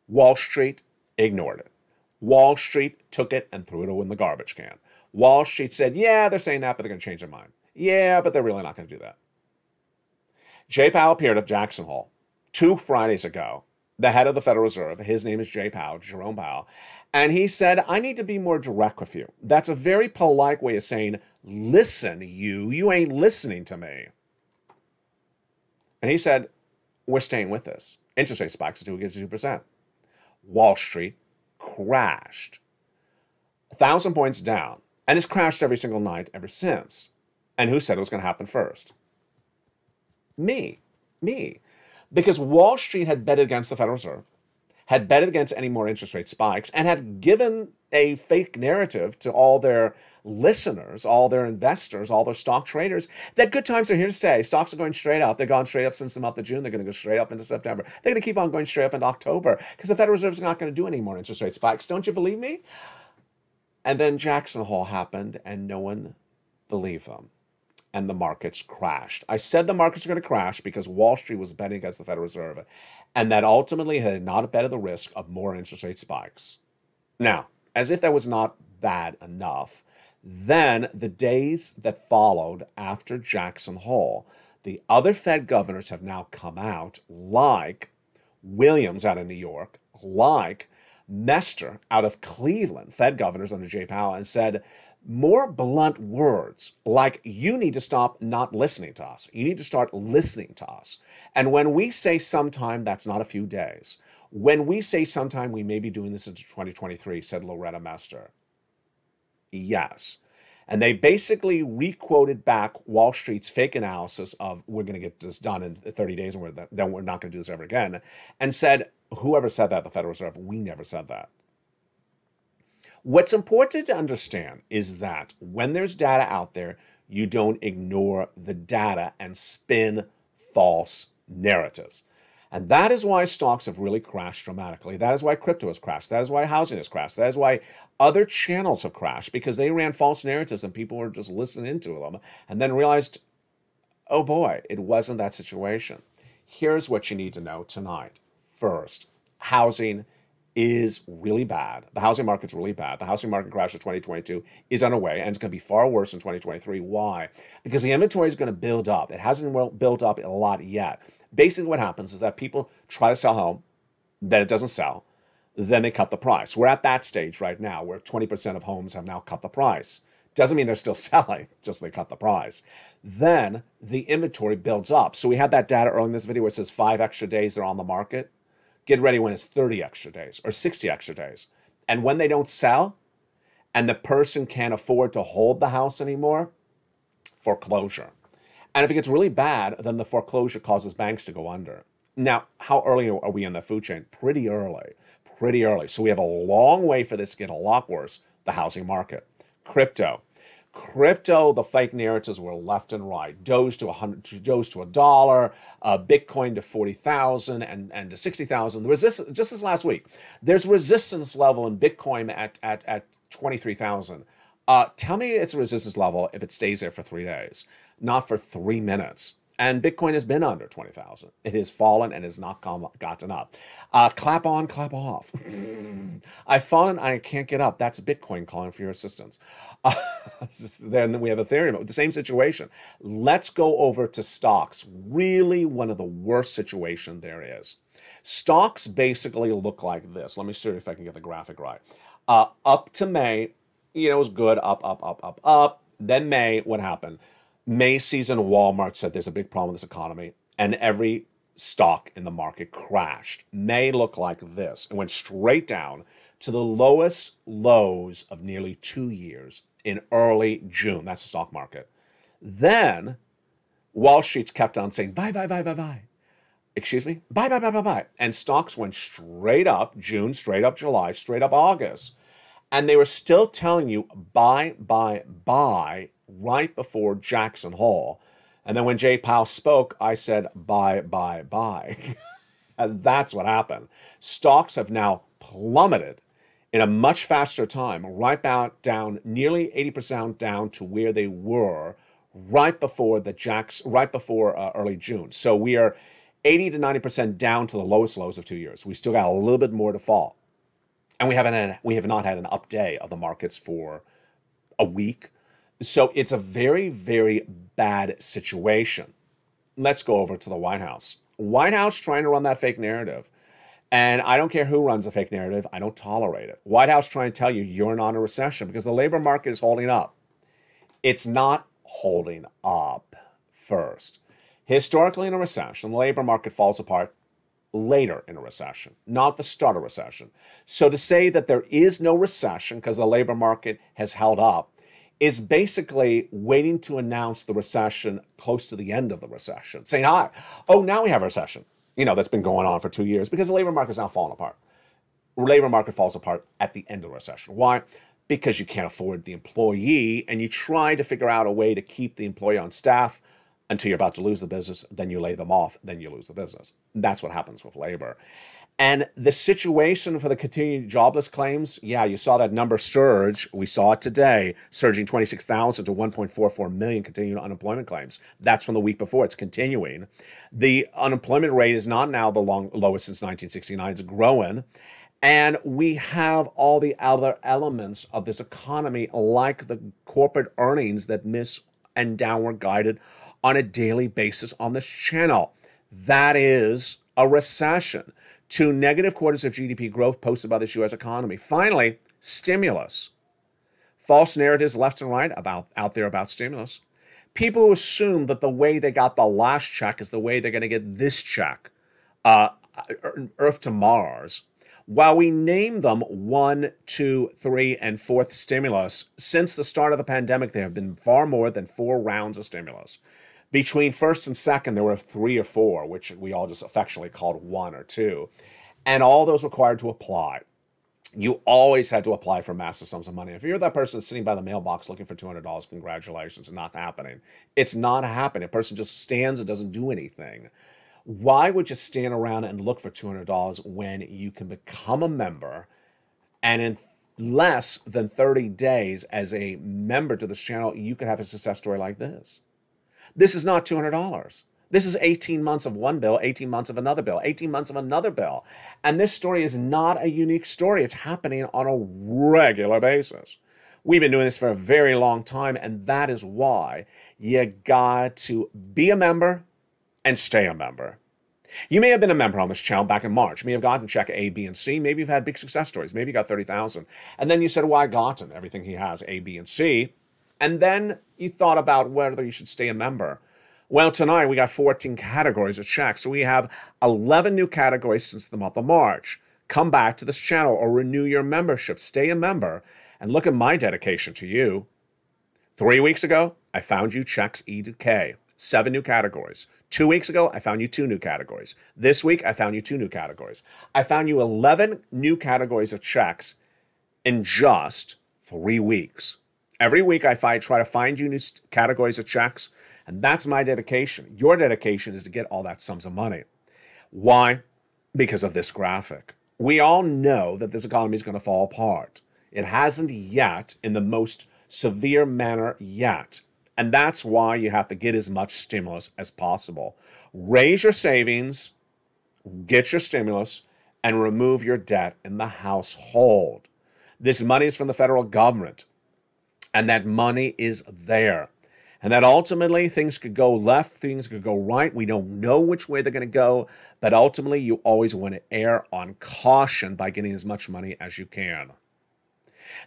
Wall Street ignored it. Wall Street took it and threw it in the garbage can. Wall Street said, yeah, they're saying that, but they're going to change their mind. Yeah, but they're really not going to do that. Jay Powell appeared at Jackson Hole 2 Fridays ago the head of the Federal Reserve. His name is Jerome Powell. And he said, I need to be more direct with you. That's a very polite way of saying, listen, you ain't listening to me. And he said, we're staying with this. Interest rate spikes until we get to 2%. Wall Street crashed. 1,000 points down. And it's crashed every single night ever since. And who said it was going to happen first? Me. Because Wall Street had betted against the Federal Reserve, had betted against any more interest rate spikes, and had given a fake narrative to all their listeners, all their investors, all their stock traders, that good times are here to stay. Stocks are going straight up. They've gone straight up since the month of June. They're going to go straight up into September. They're going to keep on going straight up into October because the Federal Reserve is not going to do any more interest rate spikes. Don't you believe me? And then Jackson Hole happened, and no one believed them. And the markets crashed. I said the markets are going to crash because Wall Street was betting against the Federal Reserve, and that ultimately had not betted the risk of more interest rate spikes. Now, as if that was not bad enough, then the days that followed after Jackson Hole, the other Fed governors have now come out, like Williams out of New York, like Mester out of Cleveland, Fed governors under Jay Powell, and said more blunt words like, you need to stop not listening to us. You need to start listening to us. And when we say sometime, that's not a few days. When we say sometime, we may be doing this into 2023, said Loretta Mester. Yes. And they basically re-quoted back Wall Street's fake analysis of, we're going to get this done in 30 days and then we're not going to do this ever again, and said, whoever said that, the Federal Reserve, we never said that. What's important to understand is that when there's data out there, you don't ignore the data and spin false narratives. And that is why stocks have really crashed dramatically. That is why crypto has crashed. That is why housing has crashed. That is why other channels have crashed, because they ran false narratives and people were just listening to them and then realized, oh boy, it wasn't that situation. Here's what you need to know tonight. First, housing is really bad. The housing market's really bad. The housing market crash of 2022 is underway, and it's going to be far worse in 2023. Why? Because the inventory is going to build up. It hasn't built up a lot yet. Basically, what happens is that people try to sell home, then it doesn't sell, then they cut the price. We're at that stage right now where 20% of homes have now cut the price. Doesn't mean they're still selling, just they cut the price. Then the inventory builds up. So we had that data earlier in this video where it says 5 extra days they're on the market. Get ready when it's 30 extra days or 60 extra days. And when they don't sell and the person can't afford to hold the house anymore, foreclosure. And if it gets really bad, then the foreclosure causes banks to go under. Now, how early are we in the food chain? Pretty early. So we have a long way for this to get a lot worse, the housing market. Crypto, the fake narratives were left and right. Doge to $1, Bitcoin to 40,000 and to 60,000. Just this last week, there's resistance level in Bitcoin at 23,000. Tell me it's a resistance level if it stays there for 3 days, not for 3 minutes. And Bitcoin has been under 20,000. It has fallen and has not gotten up. Clap on, clap off. I've fallen, I can't get up. That's Bitcoin calling for your assistance. Then we have Ethereum, the same situation. Let's go over to stocks. Really one of the worst situations there is. Stocks basically look like this. Let me see if I can get the graphic right. Up to May, it was good, up. Then May, what happened? May season, Walmart said there's a big problem with this economy, and every stock in the market crashed. May looked like this. It went straight down to the lowest lows of nearly 2 years in early June. That's the stock market. Then Wall Street kept on saying, buy. Excuse me? Buy. And stocks went straight up June, straight up July, straight up August. And they were still telling you buy right before Jackson Hole. And then when Jay Powell spoke, I said buy. And that's what happened. Stocks have now plummeted in a much faster time, right about down nearly 80% down to where they were right before early June. So we are 80 to 90% down to the lowest lows of 2 years. We still got a little bit more to fall. And we have not had an up day of the markets for a week. So it's a very, very bad situation. Let's go over to the White House. White House trying to run that fake narrative. And I don't care who runs a fake narrative. I don't tolerate it. White House trying to tell you you're not in a recession because the labor market is holding up. It's not holding up first. Historically, in a recession, the labor market falls apart later in a recession, not the start of recession. So to say that there is no recession because the labor market has held up is basically waiting to announce the recession close to the end of the recession, saying, hi, oh, now we have a recession. You know, that's been going on for 2 years because the labor market is now falling apart. The labor market falls apart at the end of the recession. Why? Because you can't afford the employee and you try to figure out a way to keep the employee on staff until you're about to lose the business, then you lay them off, then you lose the business. That's what happens with labor. And the situation for the continued jobless claims, yeah, you saw that number surge. We saw it today, surging 26,000 to 1.44 million continued unemployment claims. That's from the week before. It's continuing. The unemployment rate is not now the lowest since 1969. It's growing. And we have all the other elements of this economy, like the corporate earnings that miss and downward guided on a daily basis on this channel. That is a recession. 2 negative quarters of GDP growth posted by this U.S. economy. Finally, stimulus. False narratives left and right out there about stimulus. People who assume that the way they got the last check is the way they're going to get this check, Earth to Mars. While we name them 1, 2, 3, and 4th stimulus, since the start of the pandemic, there have been far more than 4 rounds of stimulus. Between first and second, there were 3 or 4, which we all just affectionately called 1 or 2. And all those required to apply. You always had to apply for massive sums of money. If you're that person sitting by the mailbox looking for $200, congratulations, it's not happening. It's not happening. A person just stands and doesn't do anything. Why would you stand around and look for $200 when you can become a member and in less than 30 days as a member to this channel, you could have a success story like this? This is not $200. This is 18 months of one bill, 18 months of another bill, 18 months of another bill. And this story is not a unique story. It's happening on a regular basis. We've been doing this for a very long time, and that is why you got to be a member and stay a member. You may have been a member on this channel back in March. You may have gotten check A, B, and C. Maybe you've had big success stories. Maybe you got 30,000. And then you said, well, I gotten everything he has, A, B, and C. And then you thought about whether you should stay a member. Well, tonight we got 14 categories of checks. So we have 11 new categories since the month of March. Come back to this channel or renew your membership. Stay a member. And look at my dedication to you. 3 weeks ago, I found you checks E to K. 7 new categories. 2 weeks ago, I found you 2 new categories. This week, I found you 2 new categories. I found you 11 new categories of checks in just 3 weeks. Every week, I try to find you new categories of checks, and that's my dedication. Your dedication is to get all that sums of money. Why? Because of this graphic. We all know that this economy is going to fall apart. It hasn't yet in the most severe manner yet. And that's why you have to get as much stimulus as possible. Raise your savings, get your stimulus, and remove your debt in the household. This money is from the federal government, and that money is there. And that ultimately things could go left, things could go right. We don't know which way they're going to go, but ultimately you always want to err on caution by getting as much money as you can.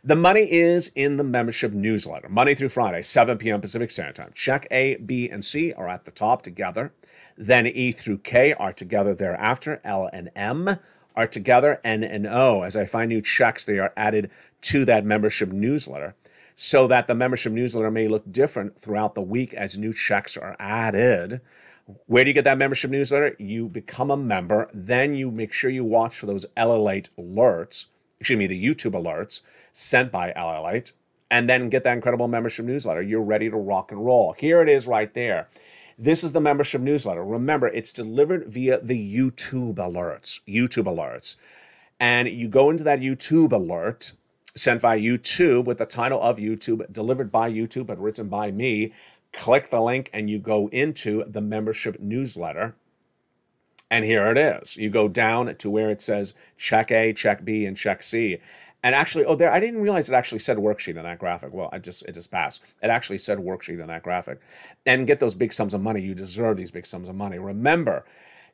The money is in the membership newsletter, Monday through Friday, 7 p.m. Pacific Standard Time. Check A, B, and C are at the top together. Then E through K are together thereafter. L and M are together. N and O. As I find new checks, they are added to that membership newsletter so that the membership newsletter may look different throughout the week as new checks are added. Where do you get that membership newsletter? You become a member. Then you make sure you watch for those LALATE alerts, the YouTube alerts sent by LALATE, and then get that incredible membership newsletter. You're ready to rock and roll. Here it is right there. This is the membership newsletter. Remember, it's delivered via the YouTube alerts. And you go into that YouTube alert, sent by YouTube with the title of YouTube, delivered by YouTube, but written by me. Click the link and you go into the membership newsletter. And here it is. You go down to where it says check A, check B, and check C. And actually, I didn't realize it actually said worksheet on that graphic. Well, it just passed. It actually said worksheet on that graphic. And get those big sums of money. You deserve these big sums of money. Remember,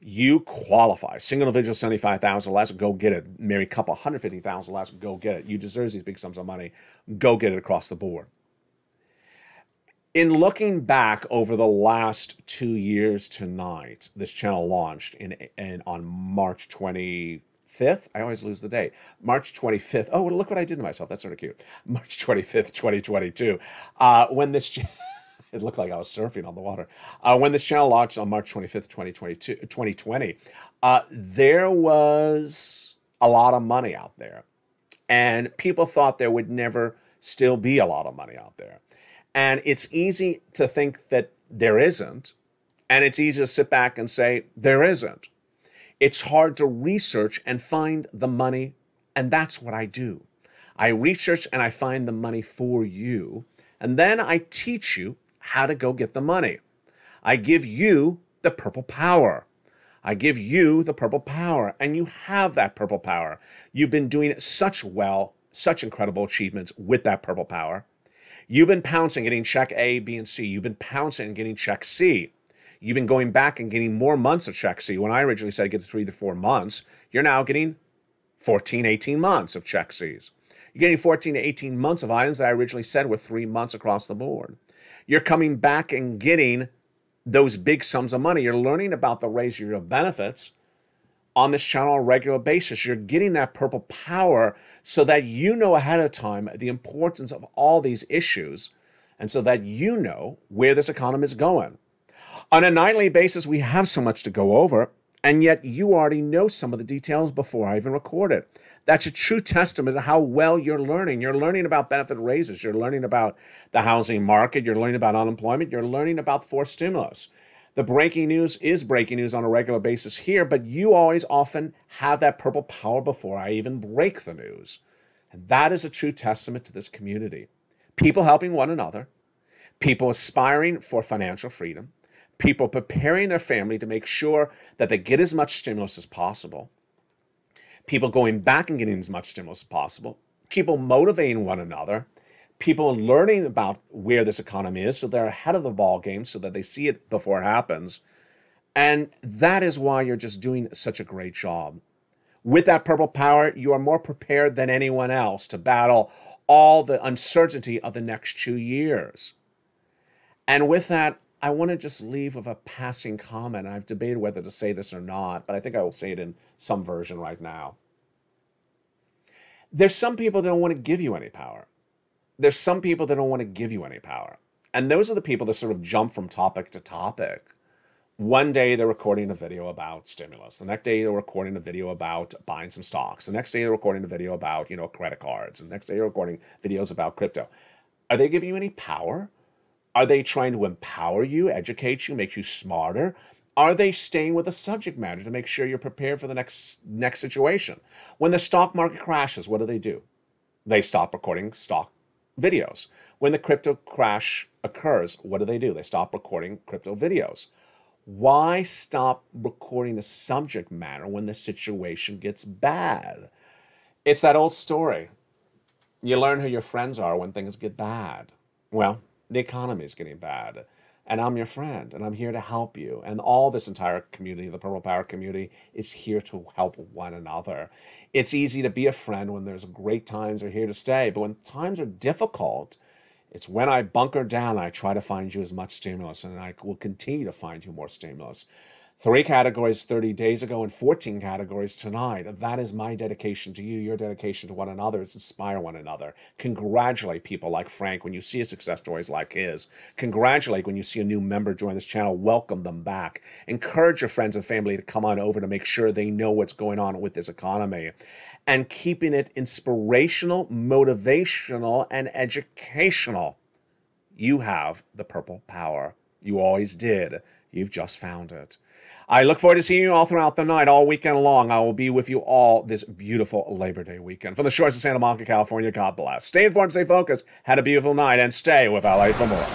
You qualify. Single individual, 75,000 less, go get it. Married couple, 150,000 less, go get it. You deserve these big sums of money. Go get it across the board. In looking back over the last 2 years tonight, this channel launched on March 25th. I always lose the date. March 25th. Oh, look what I did to myself. That's sort of cute. March 25th, 2022. When this it looked like I was surfing on the water. When this channel launched on March 25th, 2020, there was a lot of money out there. And people thought there would never still be a lot of money out there. And it's easy to think that there isn't. And it's easy to sit back and say, there isn't. It's hard to research and find the money. And that's what I do. I research and I find the money for you. And then I teach you how to go get the money. I give you the purple power. I give you the purple power. And you have that purple power. You've been doing such incredible achievements with that purple power. You've been pouncing, getting check A, B, and C. You've been pouncing and getting check C. You've been going back and getting more months of check C. When I originally said get to 3 to 4 months, you're now getting 14, 18 months of check Cs. You're getting 14 to 18 months of items that I originally said were 3 months across the board. You're coming back and getting those big sums of money. You're learning about the raise your benefits on this channel on a regular basis. You're getting that purple power so that you know ahead of time the importance of all these issues and so that you know where this economy is going. On a nightly basis, we have so much to go over, and yet you already know some of the details before I even record it. That's a true testament to how well you're learning. You're learning about benefit raises. You're learning about the housing market. You're learning about unemployment. You're learning about forced stimulus. The breaking news is breaking news on a regular basis here, but you always often have that purple power before I even break the news. And that is a true testament to this community. People helping one another, people aspiring for financial freedom, people preparing their family to make sure that they get as much stimulus as possible, people going back and getting as much stimulus as possible, people motivating one another, people learning about where this economy is so they're ahead of the ball game so that they see it before it happens. And that is why you're just doing such a great job. With that purple power, you are more prepared than anyone else to battle all the uncertainty of the next 2 years. And with that, I want to just leave with a passing comment. I've debated whether to say this or not, but I think I will say it in some version right now. There's some people that don't want to give you any power. There's some people that don't want to give you any power. And those are the people that sort of jump from topic to topic. One day they're recording a video about stimulus. The next day they're recording a video about buying some stocks. The next day they're recording a video about, credit cards. The next day they're recording videos about crypto. Are they giving you any power? Are they trying to empower you, educate you, make you smarter? Are they staying with the subject matter to make sure you're prepared for the next situation? When the stock market crashes, what do? They stop recording stock videos. When the crypto crash occurs, what do? They stop recording crypto videos. Why stop recording the subject matter when the situation gets bad? It's that old story. You learn who your friends are when things get bad. Well, the economy is getting bad, and I'm your friend, and I'm here to help you. And all this entire community, the Purple Power community, is here to help one another. It's easy to be a friend when there's great times are here to stay, but when times are difficult, it's when I bunker down, I try to find you as much stimulus, and I will continue to find you more stimulus. 3 categories 30 days ago and 14 categories tonight. That is my dedication to you, your dedication to one another. It's inspire one another. Congratulate people like Frank when you see a success stories like his. Congratulate when you see a new member join this channel. Welcome them back. Encourage your friends and family to come on over to make sure they know what's going on with this economy. And keeping it inspirational, motivational, and educational. You have the purple power. You always did. You've just found it. I look forward to seeing you all throughout the night, all weekend long. I will be with you all this beautiful Labor Day weekend. From the shores of Santa Monica, California, God bless. Stay informed, stay focused. Have a beautiful night, and stay with LA for more.